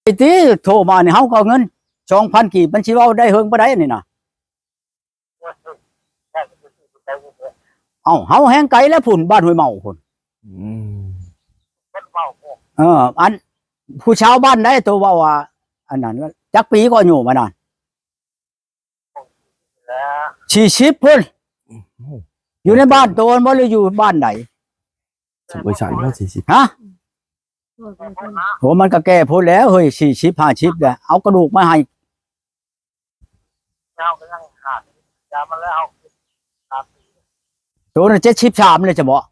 ไอ้ที่โทรมาเนี่ยเฮาก็เงิน2,000กีบมันสิเว้าได้เฮิงบ่ได้นี่น่ะเฮาแฮงไกลแล้วพุ่นบ้านห้วยเมาพุ่นอันผู้ชาวบ้านได้ตัวเว้าว่าอันนั้นจักปีก็อยู่มานั่น40พุ่นอยู่ในบ้านตัวบ่หรืออยู่บ้านไหนสมัยฉันว่า40ฮะโหมันก็แก่พุ่นแล้วเฮ้ย40 50แล้วเอากระดูกมาให้ตัวนั้น73เลยจะบอก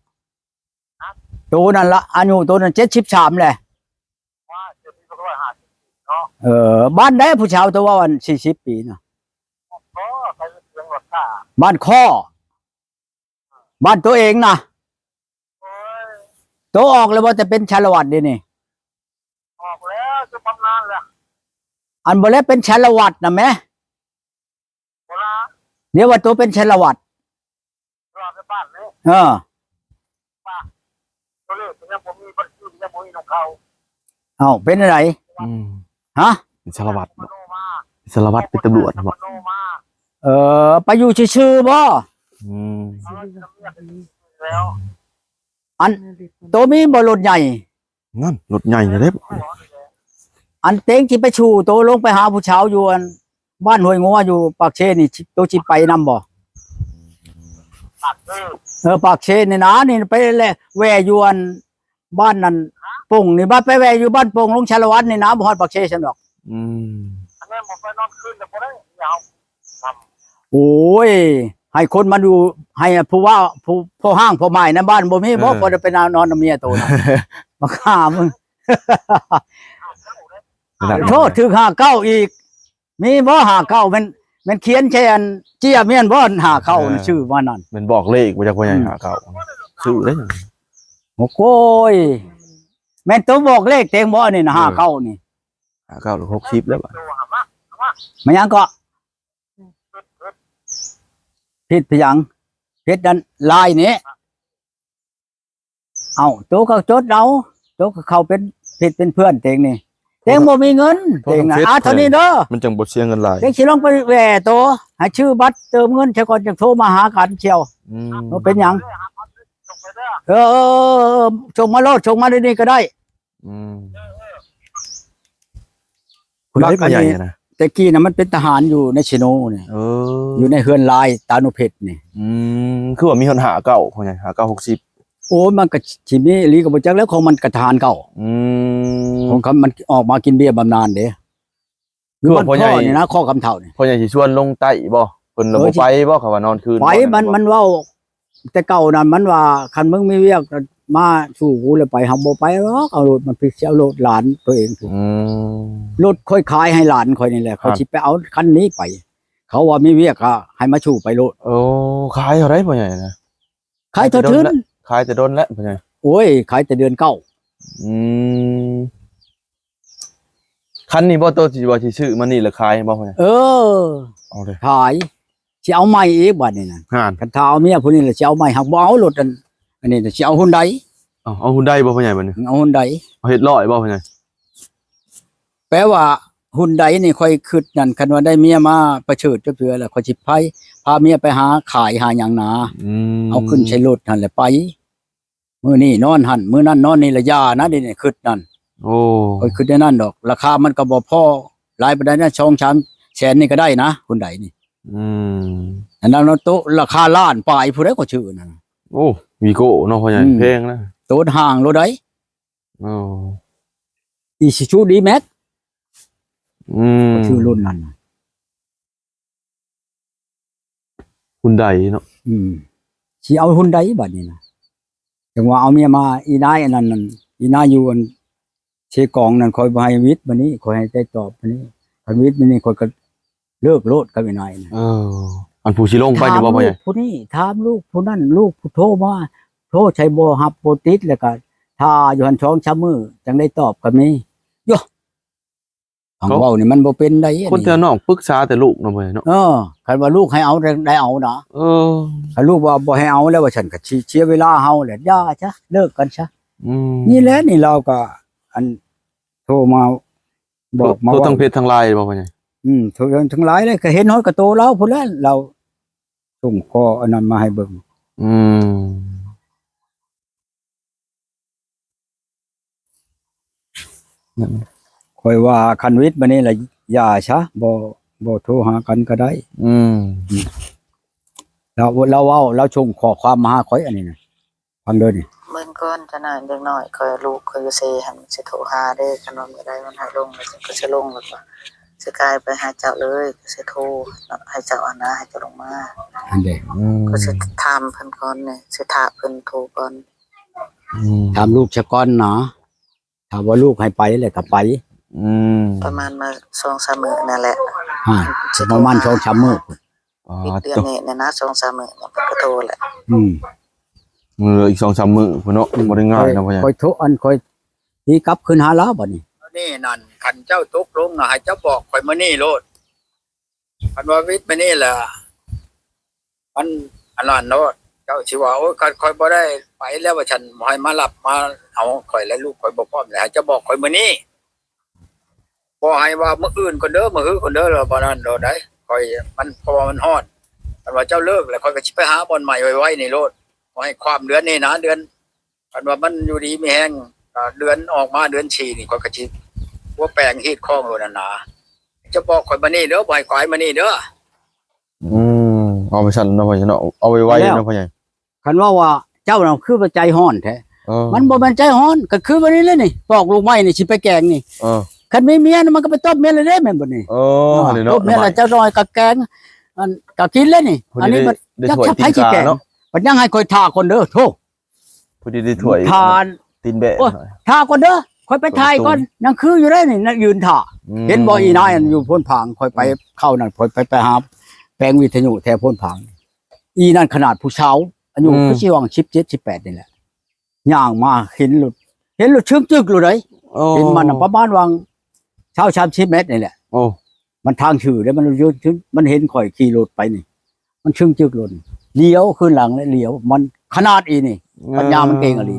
ตัวนั้นละอายุตัวนั้น73แหละบ้านได้ผู้ชาวตัวว่าวัน40 ปีเนาะบ้านข้อบ้านตัวเองนะตัวออกเลยว่าจะเป็นชาละวัดดินี่ออกแล้วจะบำนาญแล้วอันบ่แล้วเป็นชาละวัดนะแม่เดี๋ยวว่าตัวเป็นชาละวัดเป็นอะไรฮะสารวัตรสารวัตรเป็นตำรวจบ่ไปอยู่ชื่อบ่อันตัวมีบ่รถใหญ่นั่นรถใหญ่เลยอันเต็งที่ไปชูตัวลงไปหาผู้ชาวอยู่บ้านห้วยงัวอยู่ปากเชนี่ตัวจิไปนำบ่ปากเชนี่นะนี่ไปแลแวอยู่บ้านนั้นปุ่งนี่บ้านไปแวอยู่บ้านปุ่งลงชาละวัดนี่นะบ่ฮอดปากเชฉันดอกอันนี้ผมไปนอนคืนแต่บ่ได้ยาวโอ้ยให้คนมาดูให้ผู้ว่าผู้ห้างผู้ใหม่ในบ้านบ่มีบ่บ่ได้ไปนอนเมียโตนะมาฆ่ามึงโทษถึง59อีกมีบ่59มันเขียนแค่อันเจี้ยเมียนบ่59ชื่อว่านั่นมันบอกเลขว่าจักว่าใหญ่59ชื่อได้โอ้ยแม่นตัวบอกเลขเต็งบ่นี่นะ59นี่59หรือ60แล้วบ่มันยังก็ผิดหยังผิดดันลายนี้ตัวก็จดเราตัวก็เขาเป็นผิดเป็นเพื่อนเต็งนี่เต็งบ่มีเงินเต็งเท่านี้เด้อมันจังบ่เสียเงินหลายเต็งสิลองไปแหว่ตัวให้ชื่อบัตรเติมเงินใช่ก่อนจังโทรมาหากันเชียวเป็นหยังส่งมาโลดส่งมาได้นี่ก็ได้คุณได้ใหญ่นะแต่กี้น่ะมันเป็นทหารอยู่ในชิโนเนี่ยอยู่ในเฮือนลายตานุเพชรนี่คือว่ามีคน59คนใหญ่59 60โอ้มันก็สิมีลีก็บ่จักแล้วของมันกระทานเก่าของเขามันออกมากินเบี้ยบำนาญเด้อยู่บ้านพ่อนี่นะข้อคำเฒ่านี่พ่อใหญ่สิชวนลงใต้บ่เพิ่นบ่ไปบ่เขาว่านอนคืนไปมันเว้าแต่เก่านั้นมันว่าคันมึงมีเวียกมาสู่กูเลยไปเฮาบ่ไปหรอกเอารถมันไปเอารถหลานตัวเองรถค่อยขายให้หลานค่อยนี่แหละเขาสิไปเอาคันนี้ไปเขาว่ามีเวียกก็ให้มาสู่ไปรถขายเท่าไหร่พ่อใหญ่นะขายเท่าทึนขายแต่โดนแล้วพ่อใหญ่โอ้ยขายแต่เดือน9คันนี้บ่โตสิว่าสิซื้อมานี่ละขายบ่พ่อใหญ่เอาเลยขายสิเอาใหม่อีกบัดนี้น่ะคันถ้าเอาเมียผู้นี้ล่ะสิเอาใหม่หักบ่เอารถอันนี้สิเอาHyundaiเอาHyundaiบ่พ่อใหญ่บัดนี้เอาHyundaiเอาเฮ็ดร้อยบ่พ่อใหญ่แปลว่าHyundaiนี่ค่อยคิดนั่นคันว่าได้เมียมาประเชิดจักเทื่อแล้วค่อยสิพาเมียไปหาขายหาหยังนาเอาขึ้นใช้รถนั่นแหละไปมื้อนี้นอนหั่นมื้อนั้นนอนนี่ละยานะเดี๋ยวนี้คิดนั่นค่อยคิดได้นั่นดอกราคามันก็บ่พอหลายปานใดนะ2-3 แสนนี่ก็ได้นะHyundaiนี่อันนั้นโตราคาล้านปลายผู้ใดก็ชื่อนั่นวีโก้เนาะพ่อใหญ่แพงนะโตห่างรถใดIsuzu D-Max ชื่อรุ่นนั้นHyundaiเนาะสิเอาHyundaiบัดนี้นะจังว่าเอาเมียมาอีนายอันนั้นอีนายอยู่อันเชกองนั่นคอยบ่ให้วิทย์บัดนี้คอยให้ได้ตอบบัดนี้คันวิทย์บัดนี้คอยก็เลิกโลดกับอีนายนะอันผู้สิลงไปอยู่บ่พ่อใหญ่ผู้นี้ถามลูกผู้นั้นลูกผู้โทรมาโทรใช้บ่รับบ่ติดแล้วก็ถ้าอยู่หั่น2-3 มื้อจังได้ตอบก็มีโยของเว้านี่มันบ่เป็นได้คนแต่น้องปรึกษาแต่ลูกเนาะพ่อใหญ่เนาะคันว่าลูกให้เอาได้เอานะคันลูกว่าบ่ให้เอาแล้วว่าฉันก็เสียเวลาเฮาแหละอย่าซะเลิกกันซะนี่แหละนี่เราก็อันโทรมา บอกมา โทร ว่า ทั้งเพจทั้งไลน์บ่พ่อใหญ่ ทั้งหลายเลยก็เห็นน้อยก็โตแล้วพุ่นแล้วเราส่งคออันนั้นมาให้เบิ่ง อืม คอยว่าคันวิทย์บัดนี้ล่ะอย่าซะบ่โทรหากันก็ได้ อืม เราเว้าเราส่งข้อความมาหาข่อยอันนี้น่ะฟังเด้อนี่ เบิ่งก่อนจะหน่อยเด็กน้อยคอยลูกคอยเซให้มันสิโทรหาเด้อคันว่ามื้อใดมันให้ลงแล้วก็สิลงแล้วก็สิกลายไปหาเจ้าเลยก็สิโทรให้เจ้าอันนะให้เจ้าลงมา อันเด้ อืม ก็สิถามเพิ่นก่อนนี่สิถามเพิ่นโทรก่อน อืม ถามลูกซะก่อนนะถ้าว่าลูกให้ไปแล้วก็ไป อืม ประมาณมา2-3มื้อนั่นแหละ ฮะประมาณ2-3มื้อพุ่น อ๋อ อีกเดือนนี้เนี่ยนะ2-3มื้อเนี่ยเพิ่นก็โทรแหละ อืม มืออีก 2-3 มื้อพุ่นเนาะบ่ได้ง่ายนะพ่อใหญ่ ค่อยโทรอันค่อยที่กลับคืนหาลาวบัดนี้นี่นั่นคันเจ้าตกลงน่ะให้เจ้าบอกข่อยมื้อนี้โลดคันว่าวิทย์มื้อนี้ล่ะมันอันนั้นโลดเจ้าสิว่าโอ้ยค่อยบ่ได้ไปแล้วว่าฉันบ่ให้มารับมาเอาข่อยและลูกข่อยบ่พร้อมแล้วให้เจ้าบอกข่อยมื้อนี้บ่ให้ว่ามื้ออื่นคนเด้อมื้อฮื้อคนเด้อแล้วบ่นั้นโลดได้ข่อยมันเพราะว่ามันฮ้อนคันว่าเจ้าเลิกแล้วข่อยก็สิไปหาบ่อนใหม่ไว้ๆนี่โลดบ่ให้ความเดือนนี้นะเดือนคันว่ามันอยู่ดีมีแฮงเดือนออกมาเดือน4นี่ข่อยก็สิบ่แปลงเฮ็ดคล้องโลดนั่นนะจะบอกข่อยมื้อนี้เด้อบ่ให้ข่อยมื้อนี้เด้อ อืมเอาไปสั่นเนาะพ่อใหญ่เนาะเอาไว้ไว้เนาะพ่อใหญ่ คันว่าเจ้าน่ะคือใจฮ้อนแท้ เออ มันบ่แม่นใจฮ้อนก็คือวันนี้เลยนี่ปอกลูกไม้นี่สิไปแกงนี่ เออ คันมีเมียน่ะมันก็ไปต้มเมียเลยเด้แม่นบ่นี่ เออนี่ ต้ เนาะ มเมียแล้วเจ้าน้อยก็แกงอันก็กินเลยนี่ อันนี้มัน ได้ จัก ถ้วย ชับ ตี ไผ น สิ กา แกง เนาะ มันยังให้ข่อยท่าคนเด้อโธ่ พอดีได้ถ้วย ทาน ตีนแบะ โอ้ย หน่อย ท่าคนเด้อข่อยไปถ่ายก่อนยังคืออยู่ได้นี่ยืนท่า อืม เห็นบ่อีนายอันอยู่โพ้นผางข่อยไปเข้านั่นข่อยไปหาแปลงวิทยุแถวโพ้นผางอีนั่นขนาดผู้เฒ่าอายุคือสิว่าง17 18นี่แหละย่างมาเห็นหลุดชึกจึกหลุดเลย โอ้ เห็นมันน่ะประมาณวางเช้า30 เมตรนี่แหละ โอ้ มันทางชื่อแล้วมันยืนมันเห็นข่อยขี่รถไปนี่ มันชึงจึกรถเลี้ยวขึ้นหลังแล้วเลี้ยวมันขนาดอีนี่ ปัญญามันเก่งอะดิ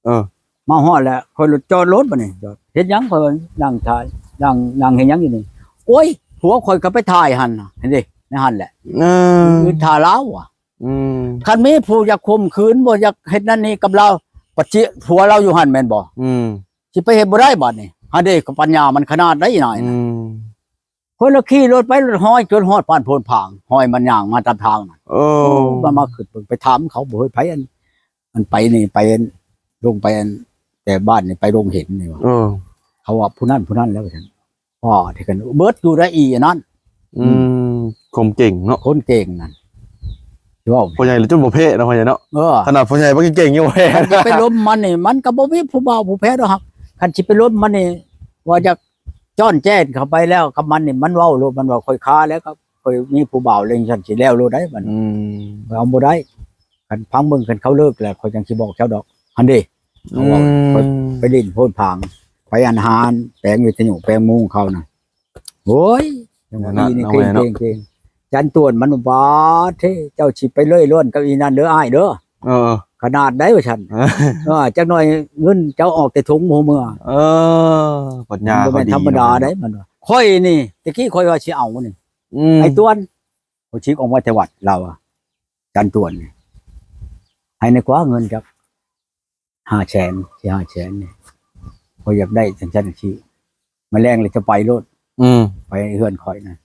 เออ มาฮอดแล้วข่อยรถจอดรถบ่นี่จอดเฮ็ดหยังข่อยนั่งถ่ายนั่งเฮ็ดหยังอยู่นี่โอ้ยผัวข่อยก็ไปถ่ายหั่นน่ะเห็นดิในหั่นแหละ เออ คือถ่าลาวอ่ะ อืม คันมีผู้อยากข่มขืนบ่อยากเฮ็ดนั่นนี่กับเราปัจจิผัวเราอยู่หั่นแม่นบ่ อืม สิไปเฮ็ดบ่ได้บัดนี่หาเด้ก็ปัญญามันขนาดได้หน่อย อื นะ ม คนละขี่รถไปรถห้อยจนฮอดปานโพนผางห้อยมันย่างมาตามทางน่ะ โอ้ มาขึ้นไปถามเขาบ่เฮ้ยไผอันไปนี่ไปอันลงไปอันแต่บ้านนี่ไปลงเห็นนี่ว่า เออ เขาว่าผู้นั้นแล้วว่าซั่นพ่อที่กันเบิดอยู่ได้อีอันนั้น อืมคมเก่งเนาะ คนเก่งนั่นที่ว่า พ่อใหญ่หรือจนบ่เพ่เนาะพ่อใหญ่เนาะ เออ ขนาดพ่อใหญ่บ่เก่งยังบ่เพ่ คันจะไปล้มมันนี่มันก็บ่มีผู้บ่าวผู้แพ้ดอกครับคันสิไปล้มมันนี่ว่าจะจ้อนแจ้นเข้าไปแล้วกับมันนี่มันเว้าโลดมันว่าค่อยค้าแล้วก็ค่อยมีผู้บ่าวเล็งฉันสิแล้วโลดได้มัน อืม เอาบ่ได้คันพังเบิ่งคันเขาเลิกแล้วค่อยจังสิบอกเจ้าดอกหันเด้ เขาว่า ไปเล่นโพนผางไปอาหารแปลงวิทยุแปลงมุงเขาน่ะโอ้ยจังหวะนี้นี่เก่งจันตวนมันบาดเท่เจ้าสิไปเลื่อยล้วนกับอีนั่นเด้ออ้ายเด้อ เออ ขนาดได้ว่าฉันจักหน่อยเงินเจ้าออกแต่ถุงหัวเมื่อ เออปัญญา บ่ เขา แม่น ดี ธรรมดาได้มันว่าค่อยนี่ตะกี้ค่อยว่าสิเอานี่ อืม ไอ้ตวนเขาชิกออกมาแต่วัดเราอะจันตวนนี่ให้ในกว่าเงินจัก500,000สิ500,000นี่พอยอยากได้จังซี่มาแรงเลยจะไปโลด อืม ไปเฮือนข่อยนะ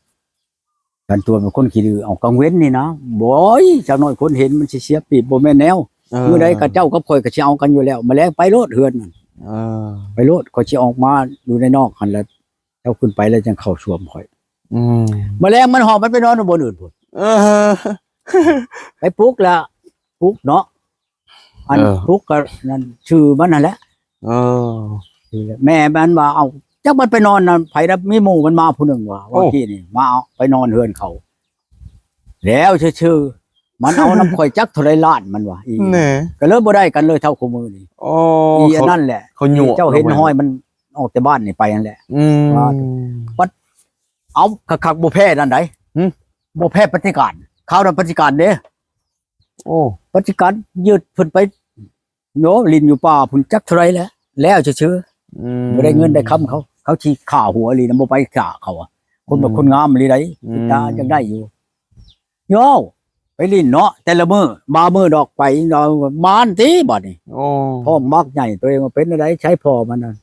กันตัวเป็นคนขี้ดื้อเอากังเว้นนี่นะบ่อยจักหน่อยคนเห็นมันสิเสียปีบบ่แม่นแนวเมื่อใดกับเจ้ากับข่อยก็สิเอากันอยู่แล้วแมลงไปโลดเฮือนนั่น เออ ไปโลดข่อยสิออกมาอยู่ในนอกหั่นแล้วเจ้าขึ้นไปแล้วจังเข้าสวมข่อย อืม แมลงมันหอมมันไปนอนอยู่บนอื่นพุ่น เออ ไปปลุกแล้วปลุกเนาะอัน เออ ปลุกก็นั่นชื่อมันนั่นแหละ เออ แม่มันว่าเอาจักมันไปนอนนั่นไผรับมีหมู่มันมาผู้หนึงว่าว่ากี้นี่มาเอาไปนอนเฮือนเขา แล้วชื่อๆมันเอาน้ำข่อยจักเท่าไรล้านมันว่าอี แหน่ ก็เลยบ่ได้กันเลยเท่าคู่มือนี่ โอ้ อีอัน เขา นั่นแหละ เขาหยั่ว เจ้าเห็นห้อยมันออกแต่บ้านนี่ไปนั่นแหละ อืม ว่า เอาคักๆบ่แพ้นั่นได หึ บ่แพ้ปฏิการข้าวนั้นปฏิการเด้ โอ้ ปฏิการยืดเพิ่นไปโนลินอยู่ป่าพุ่นจักเท่าไรแล้วชื่อ อืม ๆบ่ได้เงินได้คำเขา เขาชี้ข่าหัวเลยนะบ่ไปข่าเขาอ่ะคนแบบคนงามเลยได้ตายังได้อยู่โย่ไปลิ้นเนาะแต่ละมือบามือดอกไปดอกมานติบัดนี้ โอ้ พ่อมักใหญ่ตัวเองมาเป็นอะไรใช้พ่อมันนั่น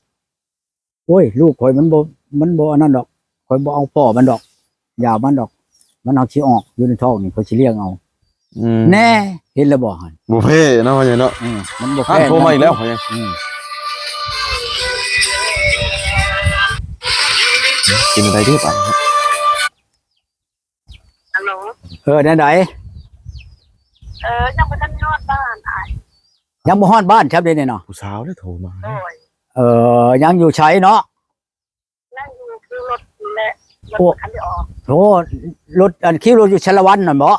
โอ้ยลูกข่อยมันบ่อันนั้นดอกข่อยบ่เอาพ่อมันดอกอย่ามันดอก มันเอาขี้ออกอยู่ในท้องนี่เขาสิเลี้ยงเอาแน่เห็นแล้วบ่หั่น บุฟเฟ่เนาะพ่อใหญ่เนาะ มันบ่ ท่าน แพ้ โทรมาอีกแล้วพ่อใหญ่กินอะไรดีป่ะ ฮัลโหล นั่นไหน ยังบ่ทันยอดบ้านอ้าย ยังบ่ฮอดบ้านครับเด้นี่เนาะ ผู้สาวได้โทรมา โอ้ย ยังอยู่ใช้เนาะ นั่งอยู่คือรถแหละรถคันที่ออก โธ่รถอันคิวรถอยู่ชลวันนั่นบ่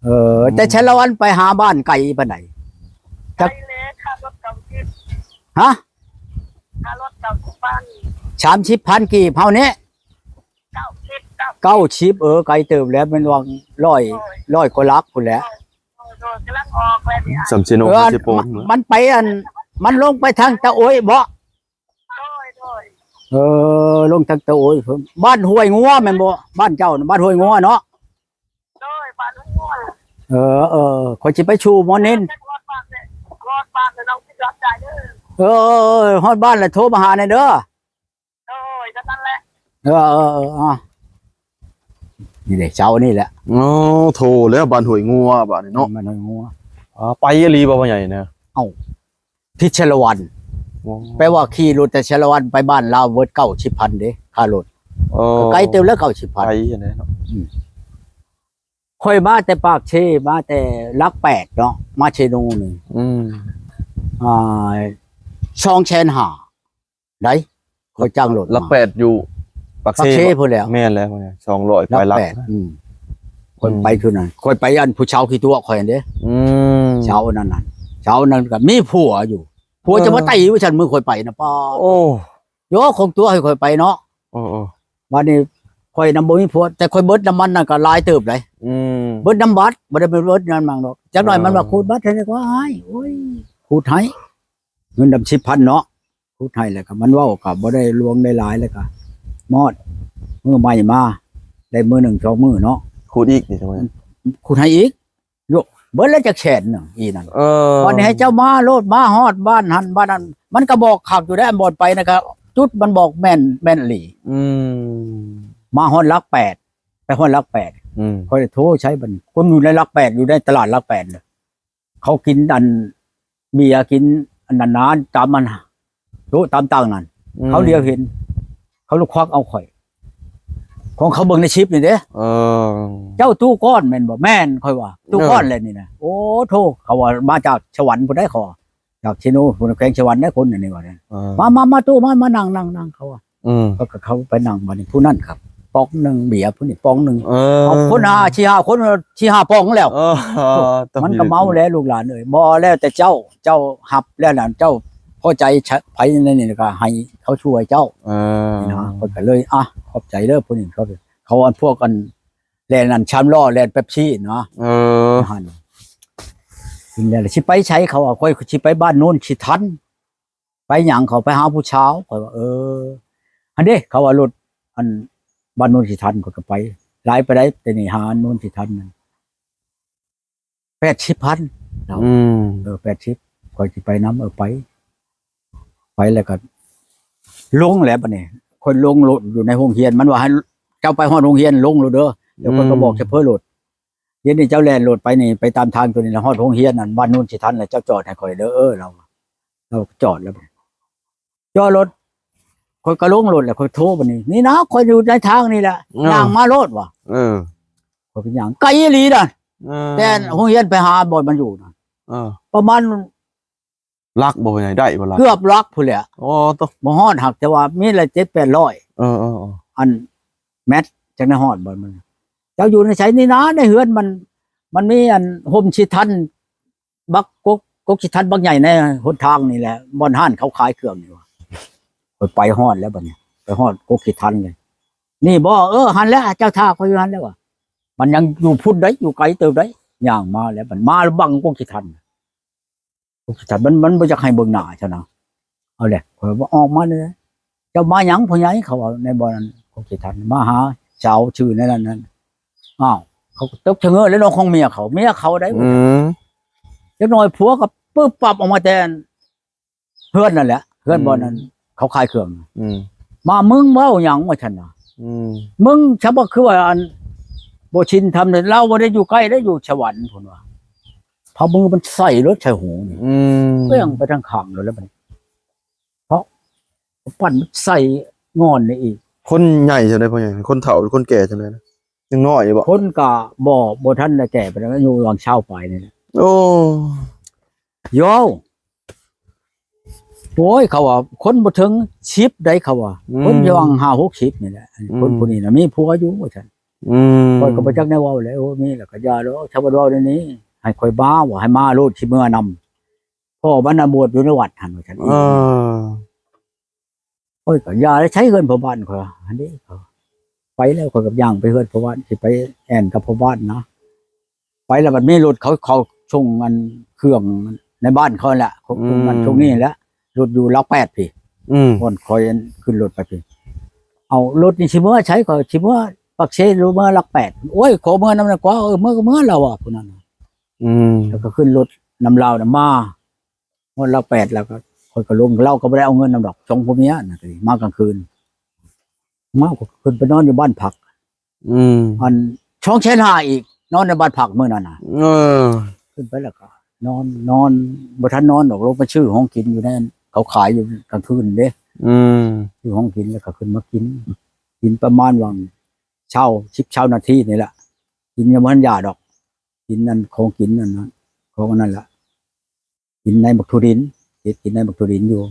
โอ้ย แต่ชลวันไปหาบ้านไกลปานใด ไปเลยค่ารถเก่าที่ ฮะ ค่ารถเก่าที่บ้าน 30,000กีบเฮานี้ 90ไกลเติบแล้วเป็นวัง100กว่าลักพุ่นแหละ โดยกำลังออกแล้วเนี่ย สัมเชโนคาสิโปน มันไปมันลงไปทางตะโอยบ่ โดย ลงทางตะโอยเพิ่นบ้านห้วยงัวแม่นบ่บ้านเจ้าน่ะบ้านห้วยงัวเนาะ โดยบ้านหัว ขอยสิไปชูหมอนิน รถบ้านเนี่ยรถบ้านเนี่ยน้องที่รับใจเด้อ ฮอดบ้านแล้วโทรมาหาหน่อยเด้อ โดยก็นั่นแหละ นี่แหละเช้านี่แหละ โอ้โทรแล้วบ้านห้วยงัวบ้านนี้เนาะ มันห้วยงัว ไปอีหลีบ่พ่อใหญ่เนี่ย ที่ชลวันแปลว่าขี่รถแต่ชลวันไปบ้านลาวเวิร์ด90,000เด้ค่ารถไกลเต็มแล้ว ไป 90,000 อันนี้เนาะ ค่อยมาแต่ปากเชมาแต่ลัก8เนาะมาเชนูนี่2,500ได้ค่อยจ้างรถ ลักแปดอยู่ปัก ปาก เซ่ เชพุ่นแล้ว แม่นแล้วพ่อใหญ่200 ลั ไป ก ลัก 8คนไปคือนั้นค่อยไปอันผู้เชาขี้ตัวค่อยอันเด้ เช้านั้นก็มีผัวอยู่ผัวจะมาไต่ว่าฉันมือค่อยไปนะป้า โอ้ โยคงตัวให้ค่อยไปเนาะ โอ้ วันนี้ค่อยนำบ่มีผัวแต่ค่อยเบิดน้ำมันนั่นก็หลายเติบเลยเบิดน้ำบัตรบ่ได้เป็นเบิดน้ำมันดอกจักหน่อยมันว่าขูดบัตรให้ว่าหายโอ้ยขูดให้เงินดำ10,000เนาะขูดให้แล้วก็มันเว้าก็บ่ได้ลวงได้หลายแล้วก็มอดมื้อใหม่มาได้มื้อ1 2มื้อเนาะ คูดอีกนี่จังได๋ ขูดให้อีกโยเบิดแล้วจักแสนนึงอีนั่น วั วันนี้ให้เจ้ามาโลดมาฮอดบ้านหันบ้านนั้นมันก็บอกขับอยู่ได้บ่อนไปนะครับจุดมันบอกแม่นหลีมาฮอดลัก8ไปฮอดลัก8ค่อยโทรใช้บัดนี้คนอยู่ในลัก8อยู่ในตลาดลัก8เนี่ยเขากินอันเบียร์กินอันนั้นนานตามมันโตตามตั้งนั่นเขาเดียวเห็น เขาลูกควักเอาข่อย ของเขาเบิ่งในชิปนี่เด้เจ้าตู้ก้อนแม่นบ่แม่นค่อยว่าตู้ก้อนแหละนี่นะโอ้โธ่เขาว่ามาจากสวรรค์พุ่นได้ขอจากชิโนพุ่นแขวงสวรรค์ได้คนนี่ว่ามาตู้มานั่งเขาว่าเขาไปนั่งบัดนี้ผู้นั้นครับปองนึงเบียร์ผู้นี้ปองนึงเอาคนชี้5ปองแล้วมันก็เมาแล้วลูกหลานเอ้ยบ่แล้วแต่เจ้าหับแล้วนั่นเจ้าพอใจไผนั่นนี่ก็ให้เขาช่วยเจ้านะเพิ่นก็เลยขอบใจเด้อผู้นี้เขาอันพวกกันแล่นนั่นชามล้อแล่นเป๊ปซี่เนาะหั่นกินแล้วสิไปใช้เขาค่อยสิไปบ้านโน้นสิทันไปหยังเขาไปหาผู้เช้าข่อยว่าอันนี้เขาว่ารถอันบ้านโน้นสิทันก็ไปหลายไปได้แต่นี่หาโน้นสิทันนั่น80,000เรา80ข่อยสิไปนำไปแล้วก็ลงแล้วบัดนี้คนลงรถอยู่ในโรงเรียนมันว่าให้เจ้าไปฮอดโรงเรียนลงรถเด้อเดี๋ยวคนก็บอกจะเพิ่นรถเดี๋ยวนี้เจ้าแล่นรถไปนี่ไปตามทางตัวนี้แล้วฮอดโรงเรียนนั่นบ้านโน้นสิทันแล้วเจ้าจอดให้ข่อยเด้อเราจอดแล้วจอดรถข่อยก็ลงรถแล้วข่อยโทรบัดนี้นี่นะข่อยอยู่ในทางนี่แหละย่างมารถว่ะข่อยเป็นย่างไกลอีหลีน่ะแต่โรงเรียนไปหาบ่อนมันอยู่น่ะประมาณลักบ่ใหญ่ได้บ่ล่ะเกือบลักพุ่นแหละตบ่ฮอดหักแต่ว่ามีละ7-800อันแมทจังได๋ฮอดบ่มันเจ้าอยู่ในไสนี่นะในเฮือนมันมีอันห่มชิทันบักกชิทันบักใหญ่ในหนทางนี่แหละบ่อนห้านเขาขายเครื่องนี่ว่าไปฮอดแล้วบัดนี้ไปฮอดกชิทันเลยนี่บ่หันแล้วเจ้าท่าเขาอยู่หันแล้วว่ะมันยังอยู่พุ่นได้อยู่ไกลเติบได้ย่างมาแล้วมันมาบังกชิทันมันบ่อยากให้เบิ่งหน้าเจ้านะเอาแหละข่อยว่าออกมาเลย จ้ามาหยังผู้ใหญ่เขาว่าในบ่อนนั้นคงสิทันมาหาเจ้าชื่อในนั้นอ้าวเขาก็ตกชะเง้อแล้วน้องของเมียเขาได้ อืม เล็กน้อยผัวก็ปึ๊บปับออกมาแต่เฮือนนั่นแหละเฮือนบ่อนนั้นเขาขายเครื่อง อืม มามึงเว้าหยังว่าฉันน่ะ อืม มึงฉบับคือว่าอันบ่ชินทำเนี่ยเราบ่ได้อยู่ใกล้ได้อยู่สวรรค์พุ่นว่าพอมือมันใส่รถใส่หูนี่ อืม เปี้ยงไปทางข้างแล้วมันเพราะปั่นมันใส่งอนนี่อีก คนใหญ่จังได๋พ่อใหญ่คนเฒ่าหรือคนแก่จังได๋นะยังน้อยอยู่บ่ คนก็บ่ทันได้แก่ไปแล้วอยู่วางเช้าไปนี่แหละ โอ้ โยโอ้ยเขาว่าคนบ่ถึง10ได้เขาว่าคนอยู่วาง5-60นี่แหละคนผู้นี้น่ะมีผัวอยู่ว่าซั่น อืม ข้อยก็บ่จักแนวเว้าเลยโอ้มีแล้วก็อย่าแล้วชาวบ้านเว้าเดี๋ยวนี้ให้ข่อยบ้าว่าให้มาโลดสิเมื่อนำพ่อบ้านน่ะบวชอยู่ในวัดหั่นว่าซั่น อ่า โอ้ยก็อย่าได้ใช้เงินพ่อบ้านข่อยอันนี้เขาไปแล้วข่อยกับย่างไปเฮือนพ่อบ้านสิไปแอนกับพ่อบ้านนะไปแล้วบัดมีรถเขาส่งอันเครื่องในบ้านเขาแหละเขามันช่วงนี้แหละรถอยู่ลัก8พี่ อืม คนคอยขึ้นรถไปพี่เอารถนี่สิเมื่อใช้ก็สิเมื่อปักเชรู้เมื่อลัก8โอ้ยขอเมื่อนำนะกว่าเมื่อก็เมื่อเราอ่ะพุ่นนั้นน่ะ อืม แล้วก็ขึ้นรถนำเราน่ะมาเมื่อลัก8แล้วก็คอยก็ลงเราก็บ่ได้เอาเงินนำดอกสองผัวเมียน่ะก็ดีมากลางคืนมาก็ขึ้นไปนอนอยู่บ้านพัก อืม อันช่องแชนหาอีกนอนในบ้านพักมื้อนั้นน่ะ เออ ขึ้นไปแล้วก็นอนบ่ทันนอนดอกลงไปชื่อห้องกินอยู่นั่นเขาขายอยู่กลางคืนเด้ อืม ชื่อห้องกินแล้วก็ขึ้นมากินประมาณวังเช้า10 เช้านาทีนี่แหละกินยังบ่ทันยาดอก กินนั่นของกินนั่นนะของอันนั้นล่ะกินในบักทุรินกินในบักทุรินอยู่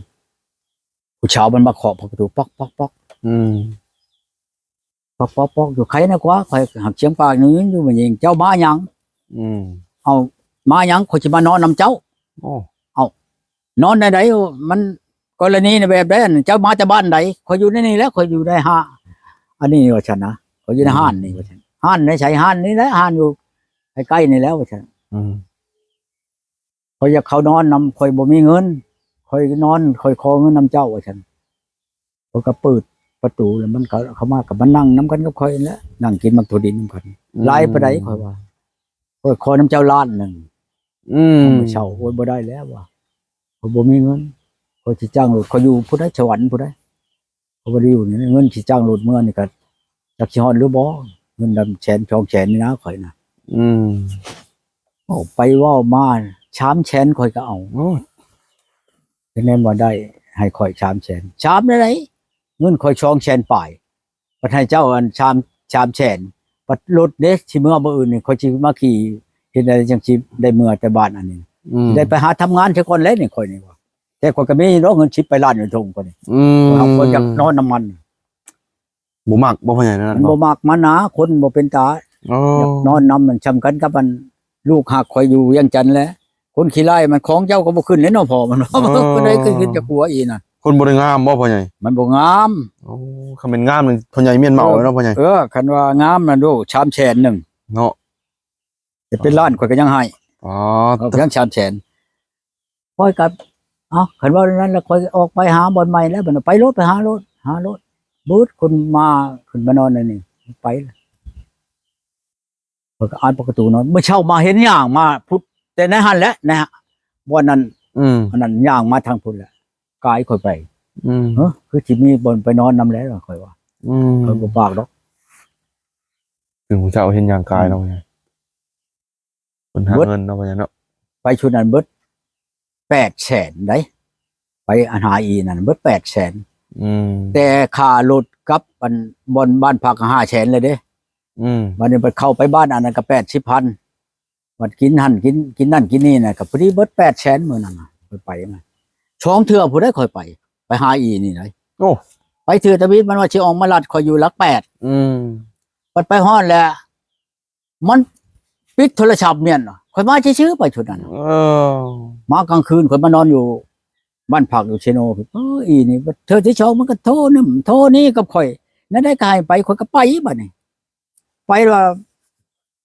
ผู้ชาวมันมาเคาะประตูป๊อกป๊อกป๊อก อืม ป๊อกป๊อกป๊อกอยู่ใครนะกว่าข่อยหักเสียงปากนึงอยู่มันเองเจ้ามาหยัง อืม เอามาหยังข่อยสิมานอนนำเจ้า โอ้ นอนไหนๆมันกรณีในแบบใดอันเจ้ามาจากบ้านใดข่อยอยู่ในนี่แหล้วข่อยอยู่ในห้าอันนี้ว่าฉันนะข่อยอยู่ในห้านนี่ว่าฉันห้านในใช้ห้านนี่แหละห้านอยู่ใกล้ๆนี่แล้วว่าฉัน อืม ข่อยอยากเขานอนนำข่อยบ่มีเงินข่อยนอนข่อยขอเงินนำเจ้าว่าฉันข่อยก็เปิดประตูแล้วมันก็เข้ามากับมันนั่งนํกันกับข่อยนั่นแหละนั่งกินมักถั่วดินนํกันไล่ไปได้ข่อยว่าข่อยขอน้ำเจ้าล้านหนึง อืม เช่าโอ้ยบ่ได้แล้วว่ะข่อยบ่มีเงินข่อยสิจ้างรถข่อยอยู่ผู้ใดสวรรค์ผู้ใดข่อยบ่ได้อยู่นี่เงินสิจ้างรถเมื่อนี่ก็จักสิฮอดหรือบ่เงินดำแสน2แสนนี่นะข่อยน่ะ อืม โอ้ไปเว้ามา3แสนข่อยก็เอา โอ้ คะแนนบ่ได้ให้ข่อย3แสน3ได้ไดเงินข่อย2แสนปลายบัดให้เจ้าอัน3แสนบัดรถเด้สิเมื่อบ่อื่นนี่ข่อยสิมาขี่เฮ็ดได้จังสิได้เมื่อแต่บ้านอันนี้ อืม ได้ไปหาทำงานเสียก่อนแล้วนี่ข่อยนี่ว่าแต่ข่อยก็มีเนาะเงิน10ไปล้านอยู่ทงก่อนนี่ อืม เอาคนอยากนอนน้ำมัน บ่มักบ่พ่อใหญ่นั่น มันบ่มักมาหนาคนบ่เป็นตา โอ้ อยากนอนนำมันชำกันกับมันลูกหักข่อยอยู่เวียังจันทน์แหล้วคนขี้ไล่มันของเจ้าก็บ่ขึ้นแล้วเนาะพ่อมันว่าก็ได้ขึ้นจะกลัวอีน่ะ คนบ่ได้งามบ่พ่อใหญ่ มันบ่งาม โอ้คำเป็นงามนี่พ่อใหญ่เมียนเมาเนาะพ่อใหญ่ คันว่างามน่ะดู3แสนนึง เนาะ จะเป็นล้านข่อยก็ยังให้ อ๋อ เอาเพียง3แสนข่อยกับคันว่านั้นแล้วข่อยออกไปหาบ่อนใหม่แล้วบัดนั้นไปรถไปหารถบูดคนมาขึ้นมานอนนั่นนี่ไปข่อยก็อ่านประตูนอนเมื่อเช้ามาเห็นย่างมาพุทธแต่ในหันแหละนะฮะบ่นั้น อืม อันนั้นย่างมาทางพุ่นแหละกายข่อยไป อืม คือสิมีบ่อนไปนอนนำแล้วข่อยว่า อืม ข่อยบ่ปากดอก ถึงผู้เฒ่าเห็นอย่างกายเนาะพ่อใหญ่คนหาเงินเนาะพ่อใหญ่เนาะ ไปชุดนั้นเบิด800,000ได้ไปอันหาอีนั่นเบิด800,000 อืม แต่ค่ารถกับอันบ่อนบ้านพัก500,000เลยเด้ อืม วันนี้ไปเข้าไปบ้านอันนั้นก็80,000บัดกินหั่นกินนั่นกินนี่น่ะก็พอดีเบิด800,000มื้อนั้นน่ะไปน่ะช่องเทื่อผู้ใดค่อยไปหาอีนี่ได้ โอ้ ไปเทื่อตะวิดมันว่าสิออกมาลัดข่อยอยู่หลัก8 อืม ปัดไปฮอดแล้วมันปิดโทรศัพท์เมียนน่ะข่อยมาชื่อๆไปชุดนั้นน่ะ เออ มากลางคืนข่อยมานอนอยู่บ้านพักอยู่เชโนอีนี่เธอที่ชองมันก็โทรนำโทรนี่กับข่อยนั่นได้กายไปข่อยก็ไปบัดนี้ไปว่า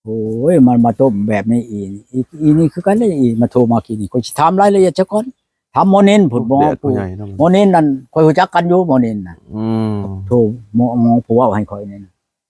โอ้ยมันมาต้มแบบนี้อีนี่คือกันเลยอีมาโทรมากินนี่ข่อยสิถามรายละเอียดซะก่อน ทำหมอนินผุดหมอ แดด ผู้ ผู้ใหญ่เนาะ หมอนินนั่นคอยรู้จักกันอยู่หมอนินน่ะ อืม โทรหมอผู้เว้าให้คอยนี่นะ